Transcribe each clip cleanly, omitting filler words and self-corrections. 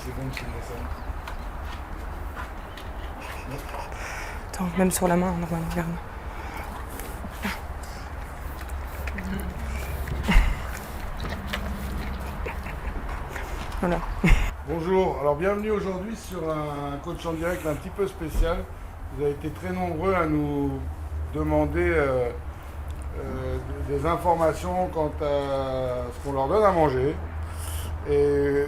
c'est bon, c'est ça. Attends, même sur la main, normalement, regarde. Voilà. Bonjour, alors bienvenue aujourd'hui sur un coach en direct un petit peu spécial. Vous avez été très nombreux à nous demander des informations quant à ce qu'on leur donne à manger et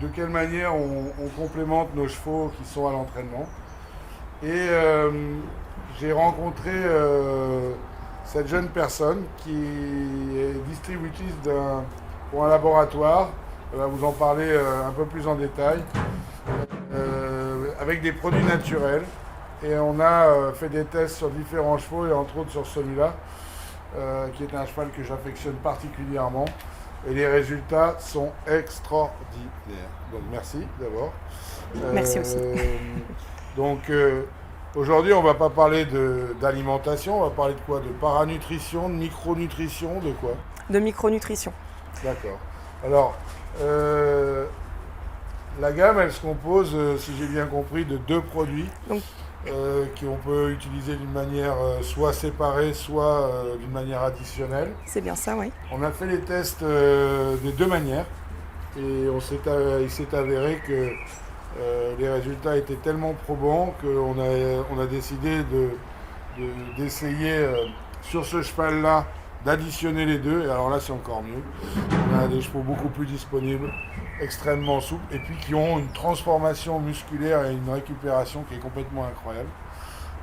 de quelle manière on complémente nos chevaux qui sont à l'entraînement. Et j'ai rencontré cette jeune personne qui est distributrice pour un laboratoire. Elle va vous en parler un peu plus en détail, avec des produits naturels. Et on a fait des tests sur différents chevaux et entre autres sur celui-là, qui est un cheval que j'affectionne particulièrement. Et les résultats sont extraordinaires. Donc merci d'abord. Merci aussi. Donc aujourd'hui on ne va pas parler d'alimentation, on va parler de quoi? De paranutrition, de micronutrition, de quoi? De micronutrition. D'accord. Alors, la gamme, elle se compose, si j'ai bien compris, de 2 produits qu'on peut utiliser d'une manière soit séparée, soit d'une manière additionnelle. C'est bien ça, oui. On a fait les tests des 2 manières et il s'est avéré que les résultats étaient tellement probants qu'on a décidé d'essayer sur ce cheval-là d'additionner les 2, et alors là c'est encore mieux. On a des chevaux beaucoup plus disponibles, extrêmement souples, et puis qui ont une transformation musculaire et une récupération qui est complètement incroyable.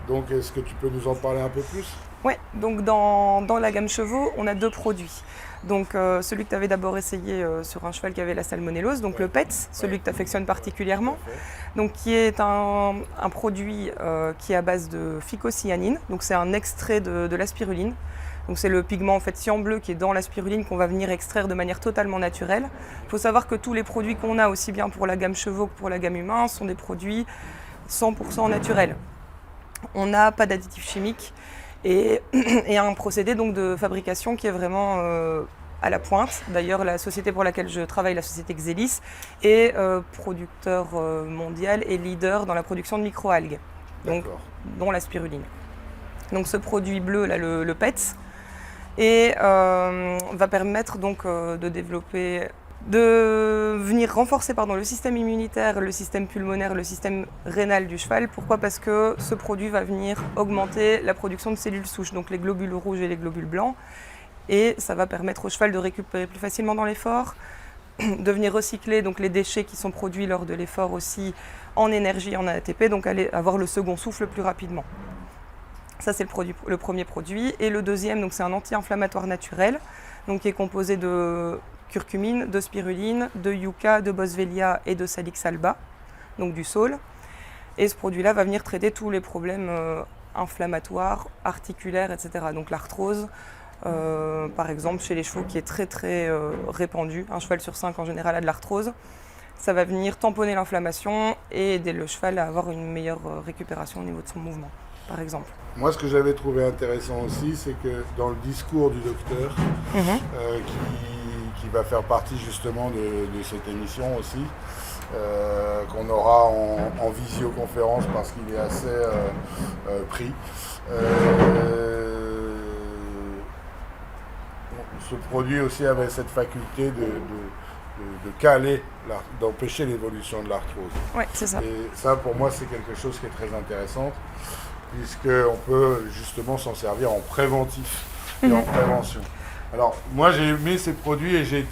Donc est-ce que tu peux nous en parler un peu plus? Oui, donc dans la gamme chevaux, on a 2 produits. Donc celui que tu avais d'abord essayé sur un cheval qui avait la salmonellose, donc le PETS, celui que tu affectionnes particulièrement, donc qui est un produit qui est à base de phycocyanine, donc c'est un extrait de la spiruline. Donc c'est le pigment en fait cyan bleu qui est dans la spiruline qu'on va venir extraire de manière totalement naturelle. Il faut savoir que tous les produits qu'on a, aussi bien pour la gamme chevaux que pour la gamme humain, sont des produits 100% naturels. On n'a pas d'additifs chimiques et un procédé donc de fabrication qui est vraiment à la pointe. D'ailleurs, la société pour laquelle je travaille, la société Xelis, est producteur mondial et leader dans la production de microalgues, donc dont la spiruline. Donc ce produit bleu, là, le PETS, et va permettre donc de venir renforcer le système immunitaire, le système pulmonaire, le système rénal du cheval. Pourquoi? Parce que ce produit va venir augmenter la production de cellules souches, donc les globules rouges et les globules blancs, et ça va permettre au cheval de récupérer plus facilement dans l'effort, de venir recycler donc les déchets qui sont produits lors de l'effort aussi en énergie, en ATP, donc aller avoir le second souffle plus rapidement. Ça, c'est le premier produit. Et le deuxième, c'est un anti-inflammatoire naturel, donc, qui est composé de curcumine, de spiruline, de yucca, de boswellia et de salix alba, donc du saule. Et ce produit-là va venir traiter tous les problèmes inflammatoires, articulaires, etc. Donc l'arthrose, par exemple, chez les chevaux, qui est très très répandue. Un cheval sur 5 en général a de l'arthrose. Ça va venir tamponner l'inflammation et aider le cheval à avoir une meilleure récupération au niveau de son mouvement, par exemple. Moi, ce que j'avais trouvé intéressant aussi, c'est que dans le discours du docteur, qui va faire partie justement de cette émission aussi, qu'on aura en visioconférence parce qu'il est assez pris, ce produit aussi avait cette faculté de caler, d'empêcher l'évolution de l'arthrose. Oui, c'est ça. Et ça, pour moi, c'est quelque chose qui est très intéressant, puisqu'on peut justement s'en servir en préventif et en prévention. Alors, moi, j'ai aimé ces produits et j'ai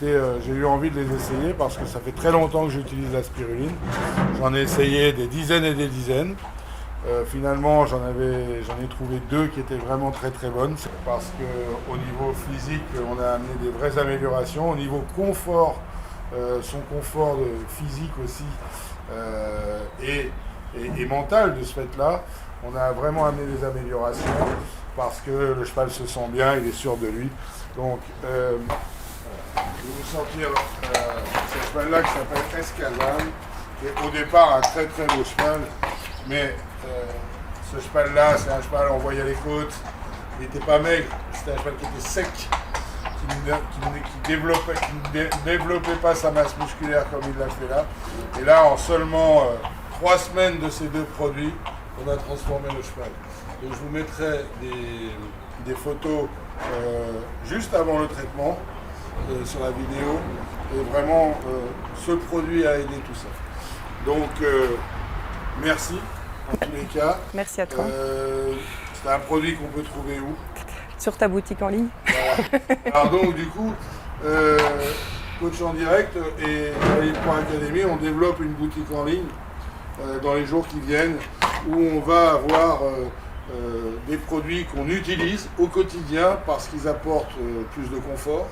eu envie de les essayer parce que ça fait très longtemps que j'utilise la spiruline. J'en ai essayé des dizaines et des dizaines. Finalement, j'en ai trouvé 2 qui étaient vraiment très très bonnes parce qu'au niveau physique, on a amené des vraies améliorations. Au niveau confort, son confort physique aussi et mental de ce fait-là, on a vraiment amené des améliorations parce que le cheval se sent bien, il est sûr de lui. Donc, je vais vous sortir ce cheval-là qui s'appelle Escazan, qui est au départ un très très beau cheval, mais ce cheval-là, c'est un cheval, on voyait les côtes, il n'était pas maigre, c'était un cheval qui était sec, qui développait pas sa masse musculaire comme il l'a fait là. Et là, en seulement 3 semaines de ces deux produits, on a transformé le cheval. Donc je vous mettrai des photos juste avant le traitement sur la vidéo. Et vraiment, ce produit a aidé tout ça. Donc, merci en tous les cas. Merci à toi. C'est un produit qu'on peut trouver où? Sur ta boutique en ligne. Voilà. Alors donc, du coup, Coach en direct et Pro Academy, on développe une boutique en ligne dans les jours qui viennent où on va avoir des produits qu'on utilise au quotidien parce qu'ils apportent plus de confort,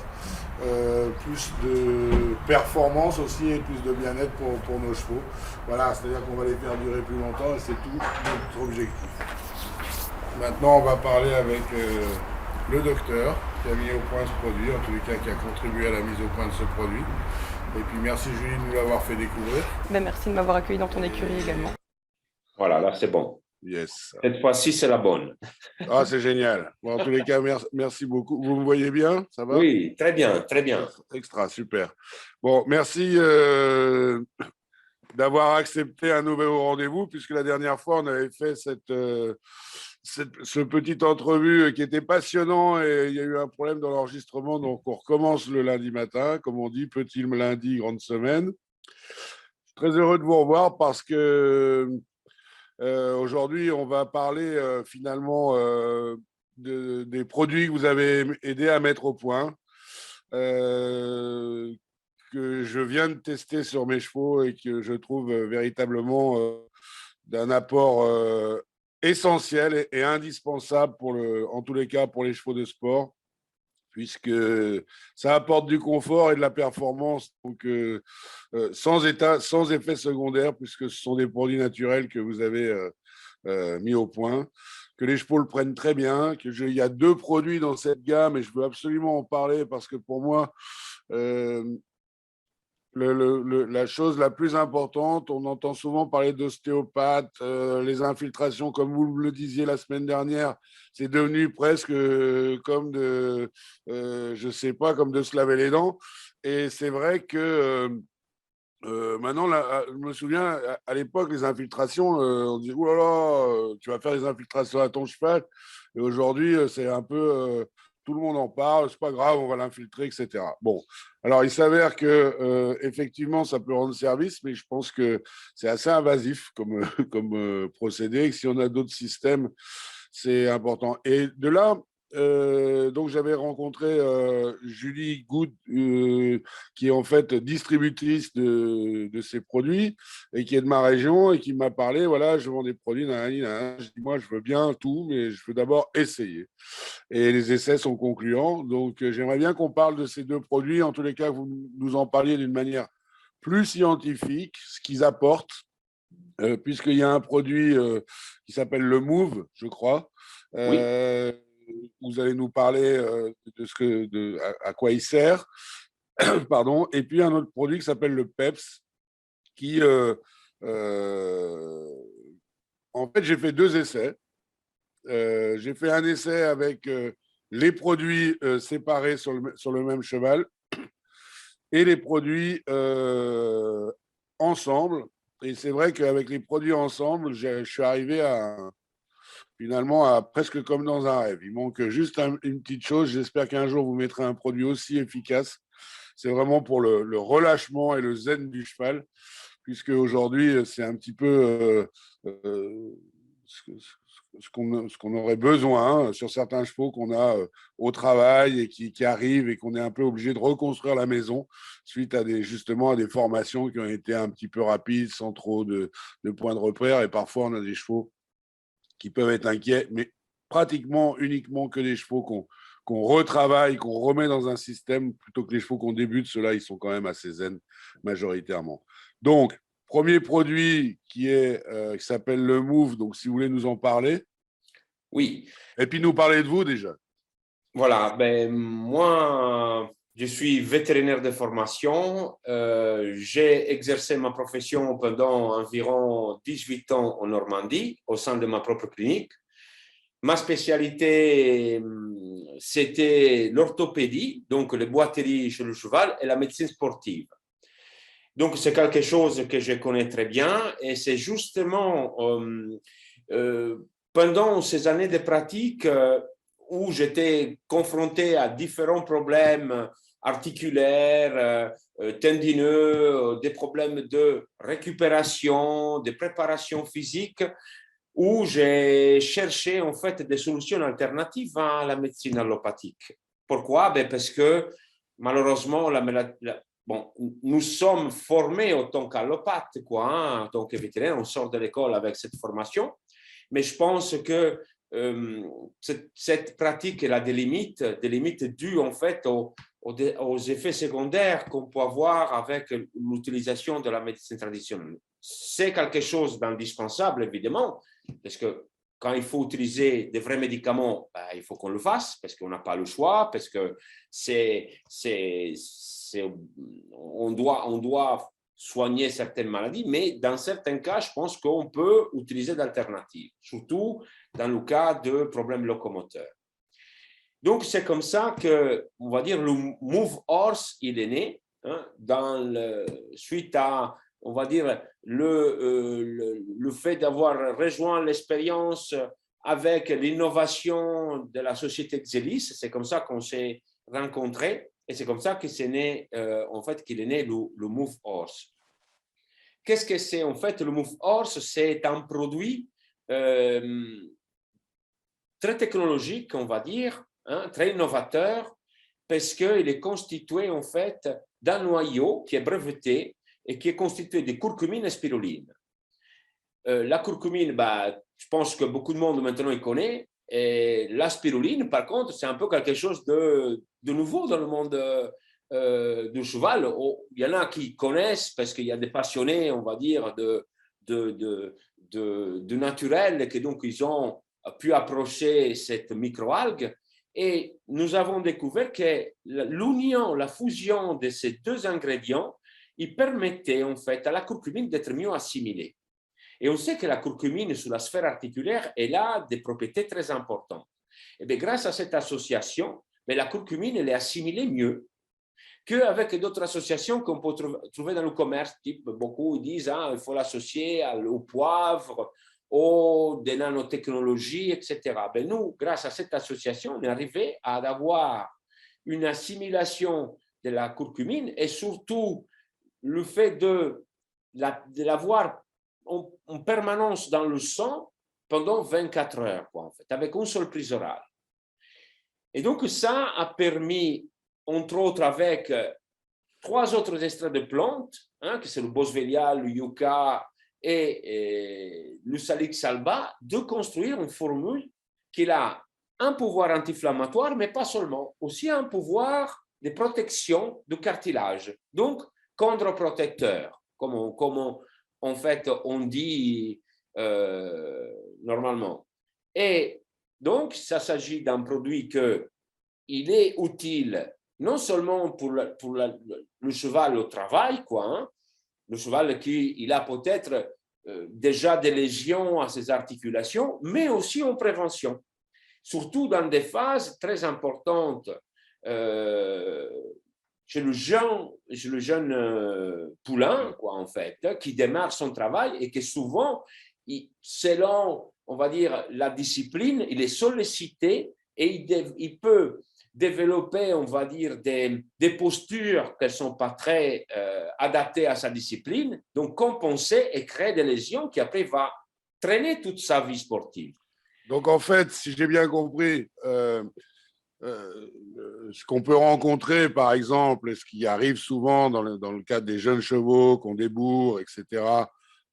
plus de performance aussi et plus de bien-être pour nos chevaux. Voilà, c'est-à-dire qu'on va les faire durer plus longtemps et c'est tout notre objectif. Maintenant, on va parler avec le docteur qui a mis au point ce produit, en tous les cas qui a contribué à la mise au point de ce produit. Et puis merci Julie de nous l'avoir fait découvrir. Ben, merci de m'avoir accueilli dans ton écurie également. Voilà, là c'est bon. Yes. Cette fois-ci, c'est la bonne. Ah, c'est génial. Bon, en tous les cas, merci beaucoup. Vous me voyez bien? Ça va? Oui, très bien, très bien. Extra, super. Bon, merci d'avoir accepté un nouveau rendez-vous, puisque la dernière fois, on avait fait ce petit entrevue qui était passionnant et il y a eu un problème dans l'enregistrement, donc on recommence le lundi matin, comme on dit, petit lundi, grande semaine. Je suis très heureux de vous revoir parce que aujourd'hui, on va parler finalement des produits que vous avez aidé à mettre au point, que je viens de tester sur mes chevaux et que je trouve véritablement d'un apport essentiel et indispensable en tous les cas pour les chevaux de sport, puisque ça apporte du confort et de la performance, donc sans effet secondaire, puisque ce sont des produits naturels que vous avez mis au point, que les chevaux le prennent très bien, il y a 2 produits dans cette gamme et je veux absolument en parler parce que pour moi, la chose la plus importante, on entend souvent parler d'ostéopathe, les infiltrations, comme vous le disiez la semaine dernière, c'est devenu presque comme je sais pas, comme de se laver les dents. Et c'est vrai que maintenant, là, je me souviens, à l'époque, les infiltrations, on disait, oh là là, tu vas faire des infiltrations à ton cheval. Et aujourd'hui, c'est un peu, tout le monde en parle, c'est pas grave, on va l'infiltrer, etc. Bon, alors il s'avère que effectivement, ça peut rendre service, mais je pense que c'est assez invasif comme procédé. Et que si on a d'autres systèmes, c'est important. Et de là, donc j'avais rencontré Julie Good, qui est en fait distributrice de ces produits et qui est de ma région et qui m'a parlé, voilà, je vends des produits, je dis, moi je veux bien tout, mais je veux d'abord essayer. Et les essais sont concluants, donc j'aimerais bien qu'on parle de ces 2 produits, en tous les cas, que vous nous en parliez d'une manière plus scientifique, ce qu'ils apportent, puisqu'il y a un produit qui s'appelle le Move, je crois. Oui. Vous allez nous parler à quoi il sert, pardon. Et puis un autre produit qui s'appelle le PEPS, qui, en fait, j'ai fait 2 essais. J'ai fait un essai avec les produits séparés sur le même cheval et les produits ensemble. Et c'est vrai qu'avec les produits ensemble, je suis arrivé finalement presque comme dans un rêve. Il manque juste une petite chose. J'espère qu'un jour, vous mettrez un produit aussi efficace. C'est vraiment pour le relâchement et le zen du cheval, puisque aujourd'hui, c'est un petit peu ce qu'on aurait besoin sur certains chevaux qu'on a au travail et qui arrivent et qu'on est un peu obligé de reconstruire la maison suite à justement à des formations qui ont été un petit peu rapides, sans trop de points de repère. Et parfois, on a des chevaux qui peuvent être inquiets, mais pratiquement uniquement que des chevaux qu'on retravaille, qu'on remet dans un système, plutôt que les chevaux qu'on débute. Ceux-là, ils sont quand même assez zen majoritairement. Donc, premier produit qui s'appelle le Move, donc si vous voulez nous en parler. Oui. Et puis nous parler de vous déjà. Voilà, ben, moi, je suis vétérinaire de formation. J'ai exercé ma profession pendant environ 18 ans en Normandie, au sein de ma propre clinique. Ma spécialité, c'était l'orthopédie, donc les boiteries chez le cheval, et la médecine sportive. Donc, c'est quelque chose que je connais très bien et c'est justement pendant ces années de pratique où j'étais confronté à différents problèmes articulaires, tendineux, des problèmes de récupération, de préparation physique, où j'ai cherché en fait des solutions alternatives à la médecine allopathique. Pourquoi? Ben parce que malheureusement, bon, nous sommes formés en tant qu'allopathe, quoi, hein, en tant que vétérinaire, on sort de l'école avec cette formation, mais je pense que cette pratique elle a des limites dues en fait aux effets secondaires qu'on peut avoir avec l'utilisation de la médecine traditionnelle. C'est quelque chose d'indispensable, évidemment, parce que quand il faut utiliser des vrais médicaments, ben, il faut qu'on le fasse, parce qu'on n'a pas le choix, parce que on doit soigner certaines maladies, mais dans certains cas, je pense qu'on peut utiliser d'alternatives, surtout dans le cas de problèmes locomoteurs. Donc, c'est comme ça que, on va dire, le Move Horse, il est né, hein, suite à, on va dire, le fait d'avoir rejoint l'expérience avec l'innovation de la société Xelis. C'est comme ça qu'on s'est rencontrés et c'est comme ça que c'est né, en fait, qu'il est né le Move Horse. Qu'est-ce que c'est en fait le Move Horse? C'est un produit très technologique, on va dire, hein, très innovateur, parce qu'il est constitué en fait d'un noyau qui est breveté et qui est constitué de curcumine et spiruline. La curcumine, bah, je pense que beaucoup de monde maintenant y connaît. Et la spiruline, par contre, c'est un peu quelque chose de nouveau dans le monde du cheval. Il y en a qui connaissent parce qu'il y a des passionnés, on va dire, de naturel, et que donc ils ont pu approcher cette microalgue. Et nous avons découvert que l'union, la fusion de ces deux ingrédients, il permettait en fait à la curcumine d'être mieux assimilée. Et on sait que la curcumine sur la sphère articulaire, elle a des propriétés très importantes. Et bien, grâce à cette association, bien, la curcumine elle est assimilée mieux qu'avec d'autres associations qu'on peut trouver dans le commerce. Type, beaucoup disent qu'il faut l'associer au poivre, aux des nanotechnologies, etc. Ben nous, grâce à cette association, on est arrivé à avoir une assimilation de la curcumine et surtout le fait de l'avoir en permanence dans le sang pendant 24 heures, quoi, en fait, avec une seule prise orale. Et donc, ça a permis, entre autres, avec 3 autres extraits de plantes, hein, que c'est le boswellia, le yucca et le salix alba, de construire une formule qui a un pouvoir anti-inflammatoire, mais pas seulement, aussi un pouvoir de protection du cartilage, donc chondroprotecteur, comme en fait on dit normalement. Et donc, ça s'agit d'un produit qu'il est utile non seulement pour le cheval au travail, quoi, hein, le cheval il a peut-être déjà des lésions à ses articulations, mais aussi en prévention, surtout dans des phases très importantes chez le jeune poulain, quoi, en fait, qui démarre son travail et que souvent, selon, on va dire, la discipline, il est sollicité et il peut développer, on va dire, des postures qui ne sont pas très adaptées à sa discipline, donc compenser et créer des lésions qui après va traîner toute sa vie sportive. Donc en fait, si j'ai bien compris, ce qu'on peut rencontrer, par exemple, ce qui arrive souvent dans le cadre des jeunes chevaux qu'on débourre, etc.,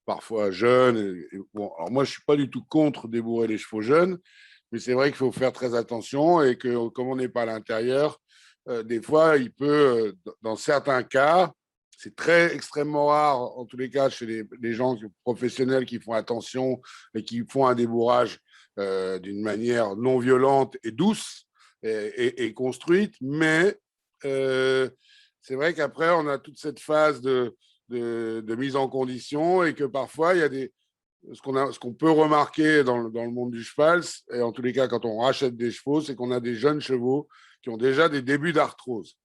parfois jeunes. Bon, alors moi, je ne suis pas du tout contre débourrer les chevaux jeunes, mais c'est vrai qu'il faut faire très attention et que, comme on n'est pas à l'intérieur, des fois, il peut, dans certains cas, c'est très extrêmement rare, en tous les cas, chez les gens professionnels qui font attention et qui font un débourrage d'une manière non violente et douce, et construite, mais c'est vrai qu'après, on a toute cette phase de mise en condition et que parfois, il y a ce qu'on peut remarquer dans le monde du cheval, et en tous les cas quand on rachète des chevaux, c'est qu'on a des jeunes chevaux qui ont déjà des débuts d'arthrose.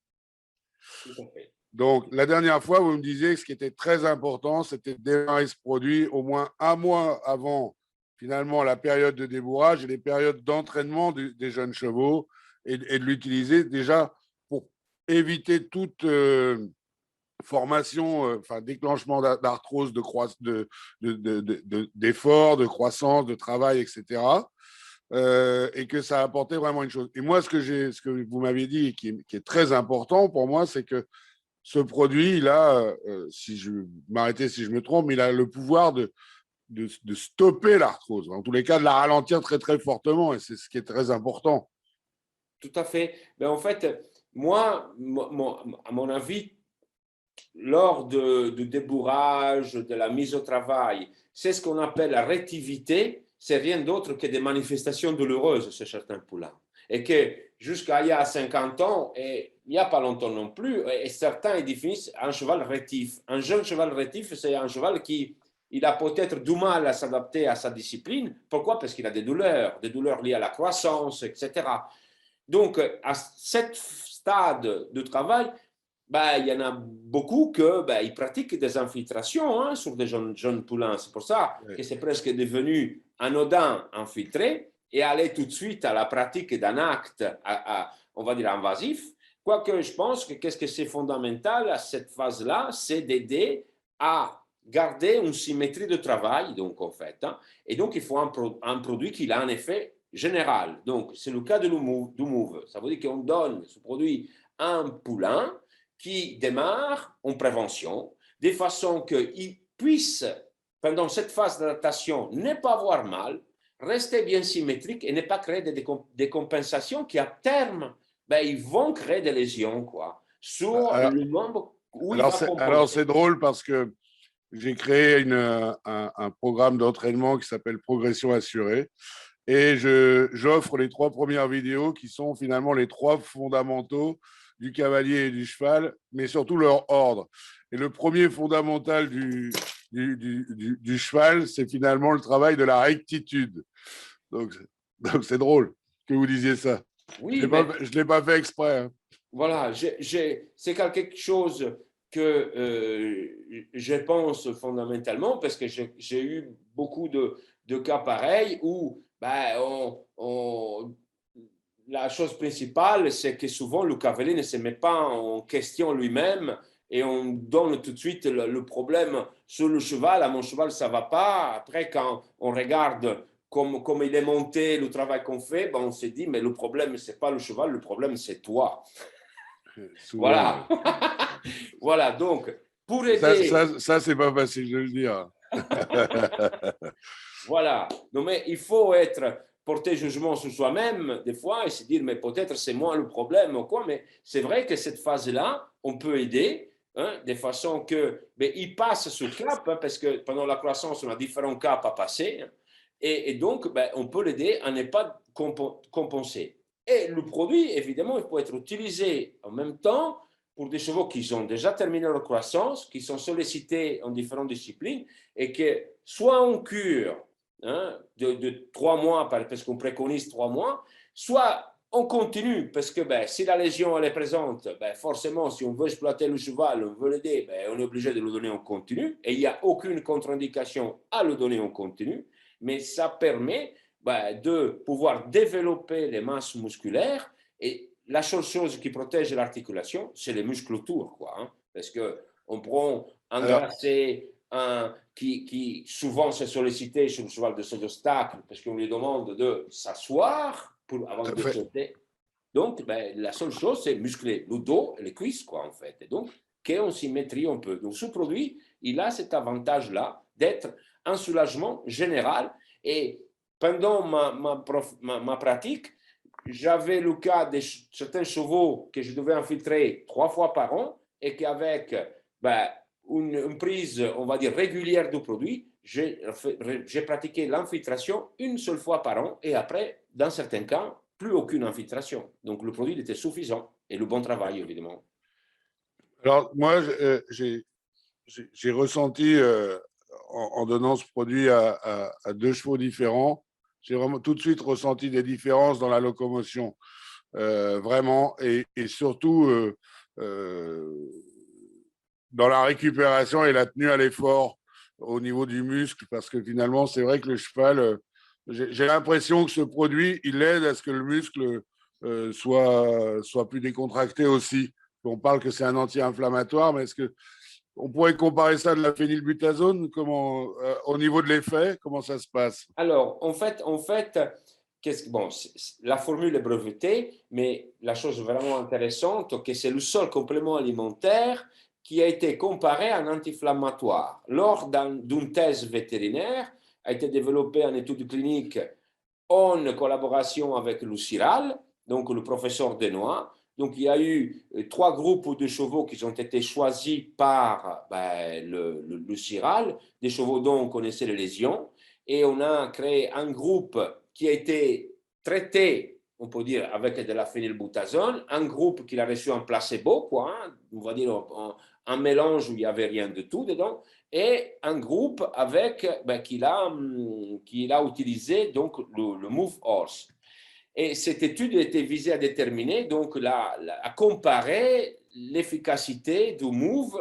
Donc, la dernière fois, vous me disiez que ce qui était très important, c'était de démarrer ce produit au moins un mois avant, finalement, la période de débourrage et les périodes d'entraînement des jeunes chevaux et de l'utiliser déjà pour éviter toute formation, enfin, déclenchement d'arthrose, d'effort, de croissance, de travail, etc. Et que ça apportait vraiment une chose. Et moi, ce que vous m'avez dit et qui est très important pour moi, c'est que ce produit, il a, si je m'arrêter si je me trompe, il a le pouvoir de stopper l'arthrose, en tous les cas de la ralentir très très fortement, et c'est ce qui est très important. Tout à fait. Mais en fait, moi, à mon avis, lors du débourrage, de la mise au travail, c'est ce qu'on appelle la rétivité, c'est rien d'autre que des manifestations douloureuses chez certains poulains. Et que jusqu'à il y a 50 ans, et il n'y a pas longtemps non plus, et certains ils définissent un cheval rétif. Un jeune cheval rétif, c'est un cheval qui il a peut-être du mal à s'adapter à sa discipline. Pourquoi? Parce qu'il a des douleurs liées à la croissance, etc. Donc, à ce stade de travail, ben, il y en a beaucoup qui ben, pratiquent des infiltrations hein, sur des jeunes poulains. C'est pour ça que c'est presque devenu anodin infiltrer et aller tout de suite à la pratique d'un acte, on va dire, invasif. Quoique je pense que qu'est-ce que c'est fondamental à cette phase-là, c'est d'aider à garder une symétrie de travail, donc en fait. Hein, et donc, il faut un produit qui a un effet général. Donc, c'est le cas du Move. Ça veut dire qu'on donne ce produit à un poulain qui démarre en prévention, de façon qu'il puisse, pendant cette phase d'adaptation, ne pas avoir mal, rester bien symétrique et ne pas créer des compensations qui, à terme, ben, ils vont créer des lésions quoi, sur le membre où il va compenser. Alors, c'est drôle parce que j'ai créé un programme d'entraînement qui s'appelle Progression Assurée. Et j'offre les 3 premières vidéos qui sont finalement les 3 fondamentaux du cavalier et du cheval, mais surtout leur ordre. Et le premier fondamental du cheval, c'est finalement le travail de la rectitude. Donc c'est drôle que vous disiez ça. Oui, je ne l'ai pas fait exprès. Hein. Voilà, c'est quelque chose que je pense fondamentalement, parce que j'ai eu beaucoup de cas pareils où ben, la chose principale, c'est que souvent le cavalier ne se met pas en question lui-même et on donne tout de suite le problème sur le cheval. À mon cheval, ça ne va pas. Après, quand on regarde comme il est monté, le travail qu'on fait, ben on se dit, mais le problème, ce n'est pas le cheval, le problème, c'est toi. Souvent, voilà. Voilà, donc, pour aider… Ça c'est pas facile de le dire. Voilà. Non, mais il faut porter jugement sur soi-même, des fois, et se dire, mais peut-être c'est moi le problème ou quoi. Mais c'est vrai que cette phase-là, on peut aider, hein, de façon que, ben, il passe ce cap, hein, parce que pendant la croissance, on a différents caps à passer. Hein, et donc, ben, on peut l'aider à ne pas compenser. Et le produit, évidemment, il peut être utilisé en même temps pour des chevaux qui ont déjà terminé leur croissance, qui sont sollicités en différentes disciplines et que soit on cure hein, de 3 mois, parce qu'on préconise 3 mois, soit on continue, parce que ben, si la lésion elle est présente, ben, forcément, si on veut exploiter le cheval, on veut l'aider, ben, on est obligé de le donner en continu et il n'y a aucune contre-indication à le donner en continu, mais ça permet ben, de pouvoir développer les masses musculaires et la seule chose qui protège l'articulation, c'est les muscles autour, quoi. Hein, parce qu'on prend un grasset qui souvent s'est sollicité sur le cheval de ces obstacles, parce qu'on lui demande de s'asseoir avant de sauter. Donc, ben, la seule chose, c'est muscler le dos et les cuisses, quoi, en fait. Et donc, qu'on symétrie un peu. Donc, ce produit, il a cet avantage-là d'être un soulagement général. Et pendant ma pratique, j'avais le cas de certains chevaux que je devais infiltrer 3 fois par an et qu'avec ben, une prise, on va dire, régulière du produit, j'ai pratiqué l'infiltration une seule fois par an et après, dans certains cas, plus aucune infiltration. Donc, le produit était suffisant et le bon travail, évidemment. Alors, moi, j'ai ressenti, en donnant ce produit à 2 chevaux différents, j'ai vraiment tout de suite ressenti des différences dans la locomotion, vraiment, et surtout dans la récupération et la tenue à l'effort au niveau du muscle, parce que finalement, c'est vrai que le cheval, j'ai l'impression que ce produit, il aide à ce que le muscle soit plus décontracté aussi. On parle que c'est un anti-inflammatoire, mais est-ce que on pourrait comparer ça de la phénylbutazone au niveau de l'effet, comment ça se passe? Alors, en fait bon, la formule est brevetée, mais la chose vraiment intéressante, c'est que c'est le seul complément alimentaire qui a été comparé à un anti-inflammatoire. Lors d'une thèse vétérinaire, a été développé en étude clinique en collaboration avec Luciral, donc le professeur Denoy. Donc, il y a eu 3 groupes de chevaux qui ont été choisis par le Ciral, des chevaux dont on connaissait les lésions. Et on a créé un groupe qui a été traité, on peut dire, avec de la phénylbutazone, un groupe qui a reçu un placebo, quoi, hein, on va dire un mélange où il n'y avait rien de tout dedans, et un groupe avec, qu'il a utilisé donc le Move Horse. Et cette étude était visée à déterminer, donc à comparer l'efficacité du Move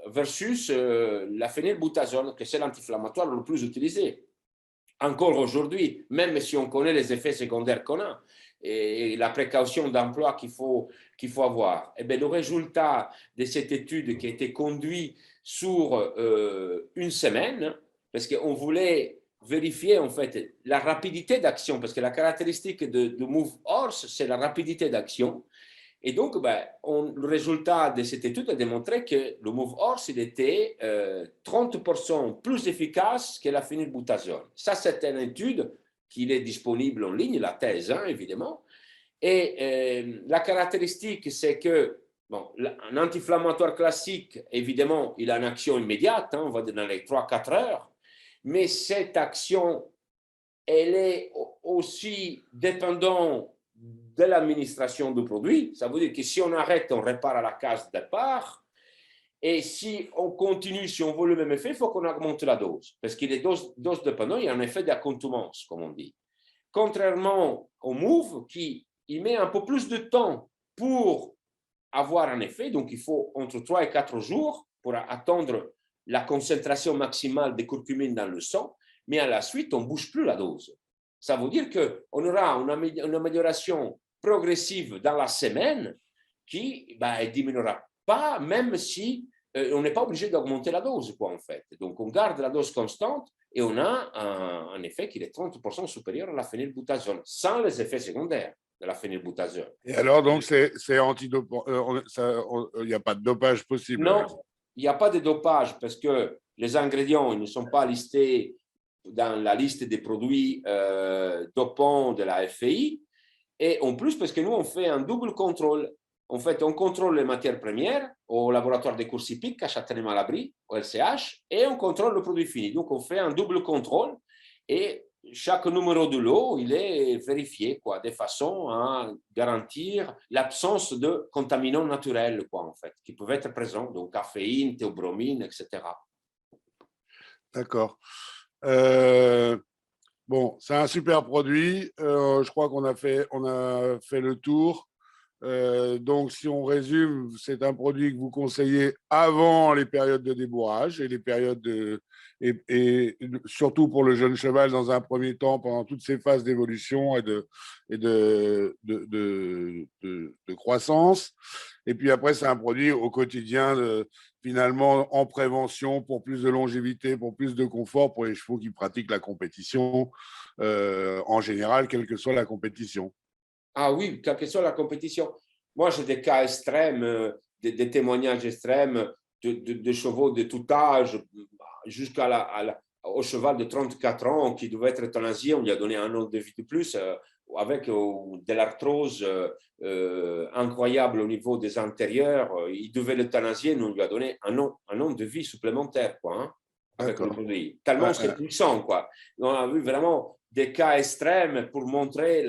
versus la phénylbutazone, que c'est l'anti-inflammatoire le plus utilisé. Encore aujourd'hui, même si on connaît les effets secondaires qu'on a et la précaution d'emploi qu'il faut avoir. Et bien, le résultat de cette étude qui a été conduite sur une semaine, parce qu'on voulait vérifier en fait la rapidité d'action, parce que la caractéristique de Move Horse, c'est la rapidité d'action. Et donc, le résultat de cette étude a démontré que le Move Horse il était 30% plus efficace que la phénylbutazone. Ça, c'est une étude qui est disponible en ligne, la thèse, hein, évidemment. Et la caractéristique, c'est que un anti-inflammatoire classique, évidemment, il a une action immédiate, hein, on va dire dans les 3-4 heures, mais cette action, elle est aussi dépendante de l'administration du produit. Ça veut dire que si on arrête, on répare à la case de départ. Et si on continue, si on veut le même effet, il faut qu'on augmente la dose. Parce que les doses dépendantes, il y a un effet d'accoutumance, comme on dit. Contrairement au Move, qui il met un peu plus de temps pour avoir un effet. Donc, il faut entre 3 et 4 jours pour attendre la concentration maximale de curcumine dans le sang. Mais à la suite, on ne bouge plus la dose. Ça veut dire qu'on aura une amélioration progressive dans la semaine qui ne diminuera pas, même si on n'est pas obligé d'augmenter la dose, quoi, en fait. Donc, on garde la dose constante et on a un effet qui est 30% supérieur à la phénylbutazone, sans les effets secondaires de la phénylbutazone. Et alors, donc, c'est antidopant. Il n'y a pas de dopage possible? Non, il n'y a pas de dopage parce que les ingrédients ils ne sont pas listés dans la liste des produits dopants de la FEI. Et en plus, parce que nous, on fait un double contrôle. En fait, on contrôle les matières premières au laboratoire de courses hippiques à Châtenay-Malabry, au LCH, et on contrôle le produit fini. Donc, on fait un double contrôle et chaque numéro de lot, il est vérifié, quoi, de façon à garantir l'absence de contaminants naturels, quoi, en fait, qui peuvent être présents, donc caféine, théobromine, etc. D'accord. Bon, c'est un super produit. Je crois qu'on a fait le tour. Donc, si on résume, c'est un produit que vous conseillez avant les périodes de débourrage et les périodes et surtout pour le jeune cheval dans un premier temps pendant toutes ces phases d'évolution et de croissance. Et puis après, c'est un produit au quotidien finalement en prévention pour plus de longévité, pour plus de confort pour les chevaux qui pratiquent la compétition en général, quelle que soit la compétition. Ah oui, quelle que soit la compétition. Moi, j'ai des cas extrêmes, des témoignages extrêmes de chevaux de tout âge, au cheval de 34 ans qui devait être euthanasié. On lui a donné un an de vie de plus avec de l'arthrose incroyable au niveau des antérieurs. Il devait l'euthanasier, nous on lui a donné un an de vie supplémentaire, quoi, hein, avec le produit. Tellement c'est puissant, quoi. On a vu vraiment des cas extrêmes pour montrer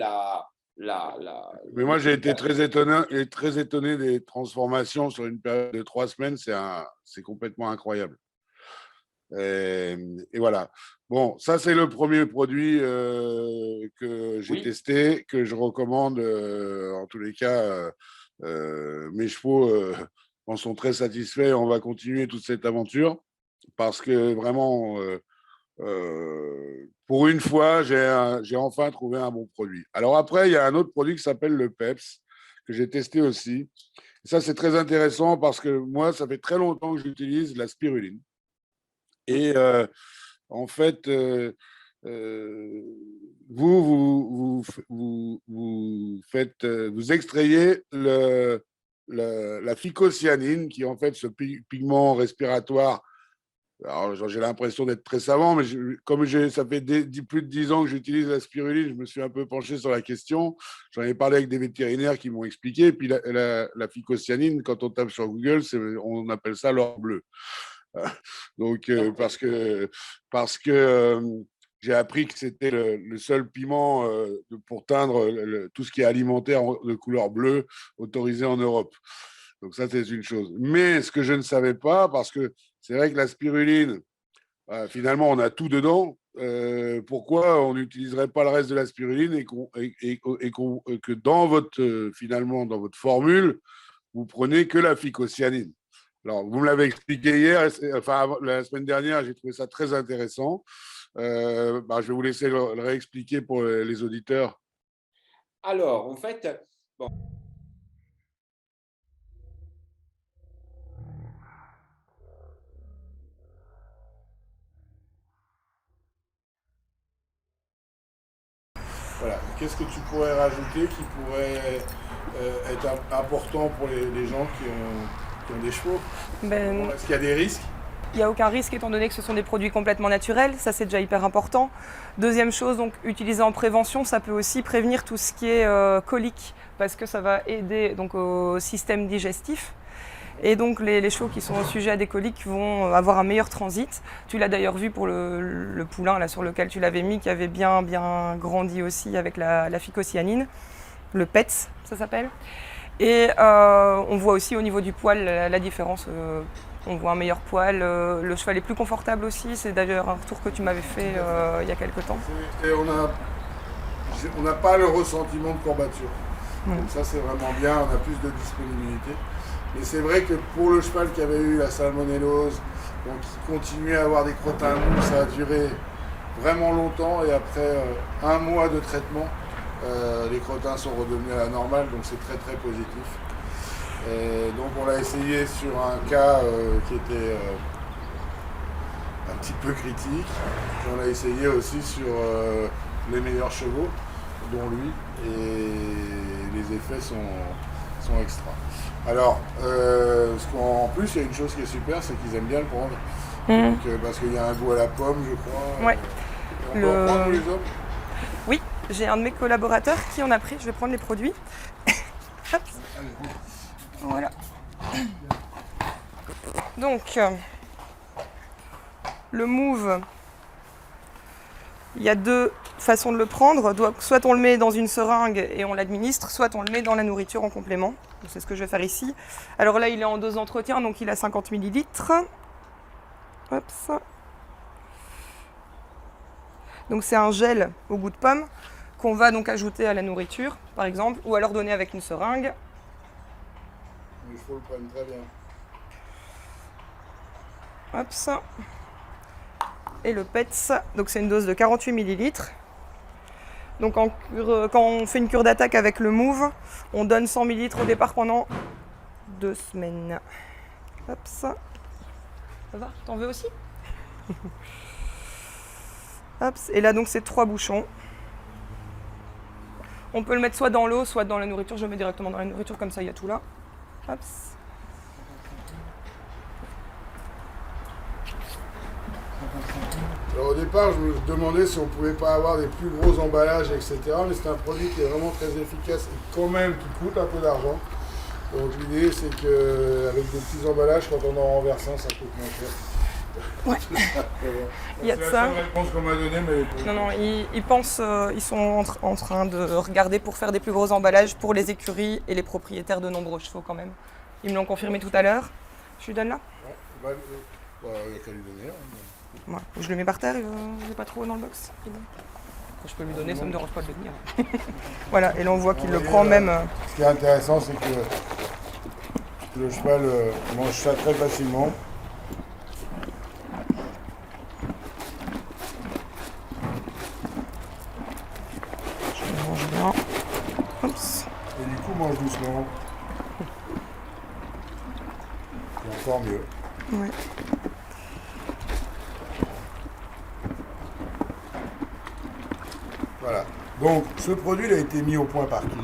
Mais moi, j'ai été très étonné des transformations sur une période de 3 semaines. C'est complètement incroyable. Et voilà. Bon, ça, c'est le premier produit que j'ai testé, que je recommande. En tous les cas, mes chevaux en sont très satisfaits. On va continuer toute cette aventure parce que vraiment, pour une fois, j'ai enfin trouvé un bon produit. Alors après, il y a un autre produit qui s'appelle le PEPS, que j'ai testé aussi. Ça, c'est très intéressant parce que moi, ça fait très longtemps que j'utilise la spiruline. Et en fait, vous extrayez la phycocyanine, qui est en fait ce pigment respiratoire. Alors, j'ai l'impression d'être très savant, mais comme ça fait plus de 10 ans que j'utilise la spiruline, je me suis un peu penché sur la question. J'en ai parlé avec des vétérinaires qui m'ont expliqué. Et puis la phycocyanine, quand on tape sur Google, on appelle ça l'or bleu. Donc, parce que j'ai appris que c'était le seul piment pour teindre tout ce qui est alimentaire de couleur bleue autorisé en Europe. Donc ça, c'est une chose. Mais ce que je ne savais pas, parce que c'est vrai que la spiruline, finalement, on a tout dedans. Pourquoi on n'utiliserait pas le reste de la spiruline et que finalement, dans votre formule, vous prenez que la phycocyanine? Alors, vous me l'avez expliqué hier, enfin la semaine dernière, j'ai trouvé ça très intéressant. Je vais vous laisser le réexpliquer pour les auditeurs. Alors, en fait, bon. Voilà. Qu'est-ce que tu pourrais rajouter qui pourrait être important pour les gens qui ont des chevaux? Est-ce qu'il y a des risques? Il n'y a aucun risque étant donné que ce sont des produits complètement naturels, ça c'est déjà hyper important. Deuxième chose, donc utiliser en prévention, ça peut aussi prévenir tout ce qui est colique, parce que ça va aider donc, au système digestif. Et donc les chevaux qui sont sujets à des coliques vont avoir un meilleur transit. Tu l'as d'ailleurs vu pour le poulain là, sur lequel tu l'avais mis, qui avait bien grandi aussi avec la phycocyanine, le PETS ça s'appelle. Et on voit aussi au niveau du poil la différence. On voit un meilleur poil, le cheval est plus confortable aussi, c'est d'ailleurs un retour que tu m'avais fait il y a quelques temps. Et on n'a pas le ressentiment de courbature. Donc ça c'est vraiment bien, on a plus de disponibilité. Mais c'est vrai que pour le cheval qui avait eu la salmonellose, donc qui continuait à avoir des crottins mous, ça a duré vraiment longtemps et après 1 mois de traitement, les crottins sont redevenus à la normale, donc c'est très très positif. Et donc on l'a essayé sur un cas qui était un petit peu critique. Et on l'a essayé aussi sur les meilleurs chevaux, dont lui, et les effets sont extra. Alors, en plus, il y a une chose qui est super, c'est qu'ils aiment bien le prendre. Donc, parce qu'il y a un goût à la pomme, je crois. Ouais. On peut en prendre tous les hommes? Oui, j'ai un de mes collaborateurs qui en a pris. Je vais prendre les produits. Hop. Voilà. Donc, le mouve, il y a 2 façons de le prendre. Soit on le met dans une seringue et on l'administre, soit on le met dans la nourriture en complément. C'est ce que je vais faire ici. Alors là, il est en dose d'entretien, donc il a 50 ml. Hop, ça. Donc c'est un gel au goût de pomme qu'on va donc ajouter à la nourriture, par exemple, ou alors donner avec une seringue. Les chevaux le prennent très bien. Hop, ça. Et le PETS, donc c'est une dose de 48 ml. Donc quand on fait une cure d'attaque avec le mouve, on donne 100 ml au départ pendant 2 semaines. Hop, ça. Ça va? T'en veux aussi? Hop, et là donc c'est 3 bouchons. On peut le mettre soit dans l'eau, soit dans la nourriture. Je le mets directement dans la nourriture, comme ça il y a tout là. Hop. Alors au départ, je me demandais si on ne pouvait pas avoir des plus gros emballages, etc. Mais c'est un produit qui est vraiment très efficace et quand même qui coûte un peu d'argent. Donc l'idée, c'est qu'avec des petits emballages, quand on en renverse un, ça coûte moins cher. Ouais. Il y a de ça. C'est la seule réponse qu'on m'a donnée, mais... Non, ils pensent, ils sont en train de regarder pour faire des plus gros emballages pour les écuries et les propriétaires de nombreux chevaux quand même. Ils me l'ont confirmé tout à l'heure. Je lui donne là? Ouais, il n'y a qu'à lui donner. Hein. Voilà. Je le mets par terre, il n'est pas trop haut dans le box. C'est bon. Je peux lui donner, ça ne me dérange pas de le tenir. Voilà, et là on voit qu'il le prend même. Ce qui est intéressant, c'est que le cheval mange ça très facilement. Je le mange bien. Oups. Et du coup, mange doucement. Et encore mieux. Ouais. Voilà. Donc, ce produit il a été mis au point par qui?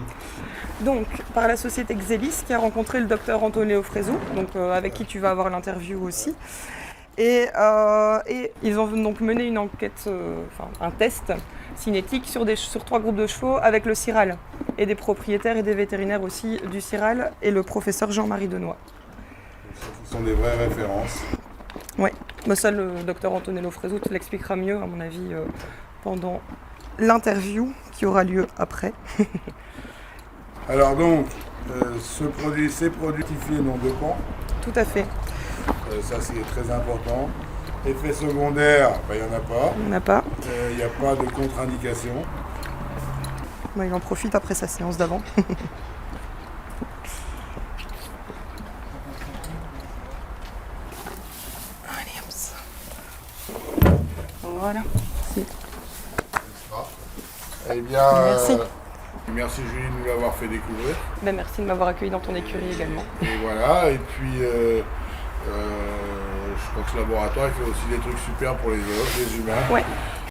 Donc, par la société Xelis qui a rencontré le docteur Antonio Fresu, donc, avec qui tu vas avoir l'interview aussi. Et ils ont donc mené une enquête, un test cinétique sur 3 groupes de chevaux avec le Syral et des propriétaires et des vétérinaires aussi du Syral et le professeur Jean-Marie Denoy. Ce sont des vraies références. Oui, bah ça le docteur Antonello Fresu te l'expliquera mieux à mon avis pendant l'interview qui aura lieu après. Alors donc, ces produits certifiés non dopants, Tout à fait, ça c'est très important. Effets secondaires, il n'y en a pas. on n'a pas. Il n'y a pas de contre-indication. Bah, il en profite après sa séance d'avant. Allez, hop ça. Voilà. Eh bien, Merci. Merci Julie de nous l'avoir fait découvrir. Ben, merci de m'avoir accueilli dans ton écurie également. Et voilà, et puis je crois que ce laboratoire il fait aussi des trucs super pour les autres, les humains. Ouais.